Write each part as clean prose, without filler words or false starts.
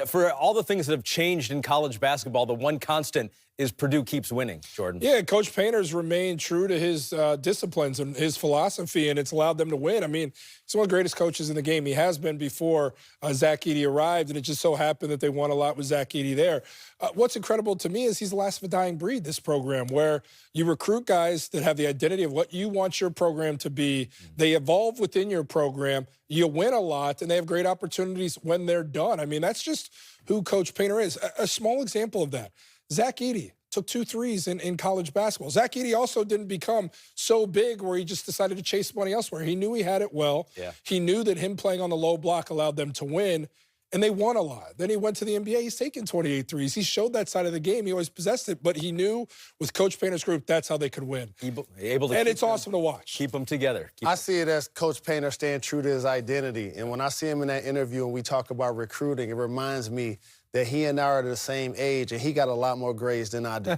For all the things that have changed in college basketball, the one constant is Purdue keeps winning, Jordan. Yeah, Coach Painter's remained true to his disciplines and his philosophy, and it's allowed them to win. I mean, he's one of the greatest coaches in the game. He has been before Zach Edey arrived, and it just so happened that they won a lot with Zach Edey there. What's incredible to me is he's the last of a dying breed, this program, where you recruit guys that have the identity of what you want your program to be. They evolve within your program. You win a lot, and they have great opportunities when they're done. I mean, that's just who Coach Painter is. A small example of that. Zach Edey took 2 threes in college basketball. Zach Edey also didn't become so big where he just decided to chase money elsewhere. He knew he had it well. Yeah. He knew that him playing on the low block allowed them to win, and they won a lot. Then he went to the NBA. He's taken 28 threes. He showed that side of the game. He always possessed it, but he knew with Coach Painter's group, that's how they could win. And it's awesome to watch. Keep them together. I see it as Coach Painter staying true to his identity. And when I see him in that interview and we talk about recruiting, it reminds me that he and I are the same age, and he got a lot more grades than I do.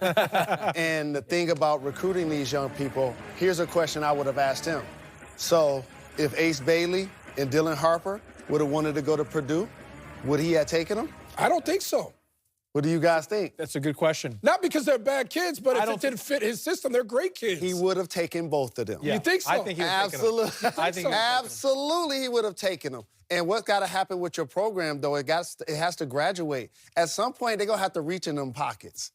And the thing about recruiting these young people, here's a question I would have asked him. So if Ace Bailey and Dylan Harper would have wanted to go to Purdue, would he have taken them? I don't think so. What do you guys think? That's a good question. Not because they're bad kids, but if it didn't fit his system, they're great kids. He would have taken both of them. Yeah. You think so? I think he would have taken them. Absolutely. Absolutely, he would have taken them. And what's got to happen with your program, though, it has to graduate. At some point, they're going to have to reach in them pockets.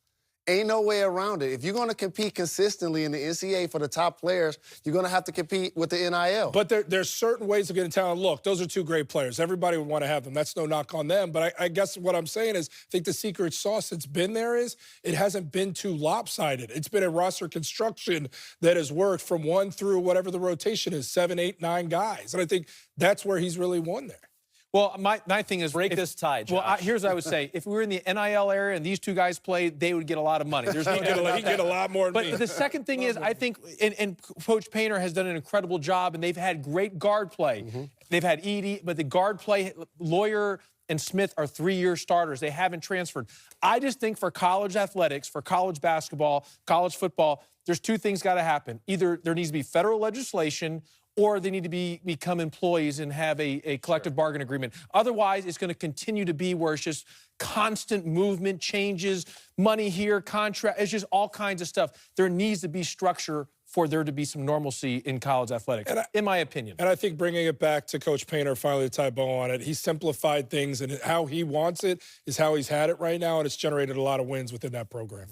Ain't no way around it. If you're going to compete consistently in the NCAA for the top players, you're going to have to compete with the NIL. But there's certain ways of getting talent. Look, those are 2 great players. Everybody would want to have them. That's no knock on them. But I guess what I'm saying is I think the secret sauce that's been there is it hasn't been too lopsided. It's been a roster construction that has worked from 1 through whatever the rotation is, 7, 8, 9 guys. And I think that's where he's really won there. Well, my thing is... Break this tie, Josh. Well, here's what I would say. If we were in the NIL area and these 2 guys played, they would get a lot of money. There's no doubt about He'd get a lot more than me. But the second thing is, I think, and Coach Painter has done an incredible job, and they've had great guard play. They've had Edey, but the guard play, Lawyer and Smith are 3-year starters. They haven't transferred. I just think for college athletics, for college basketball, college football, there's 2 things got to happen. Either there needs to be federal legislation or they need to become employees and have a collective bargain agreement. Otherwise, it's going to continue to be where it's just constant movement, changes, money here, contract. It's just all kinds of stuff. There needs to be structure for there to be some normalcy in college athletics, in my opinion. And I think bringing it back to Coach Painter, finally to tie bow on it, he simplified things, and how he wants it is how he's had it right now, and it's generated a lot of wins within that program.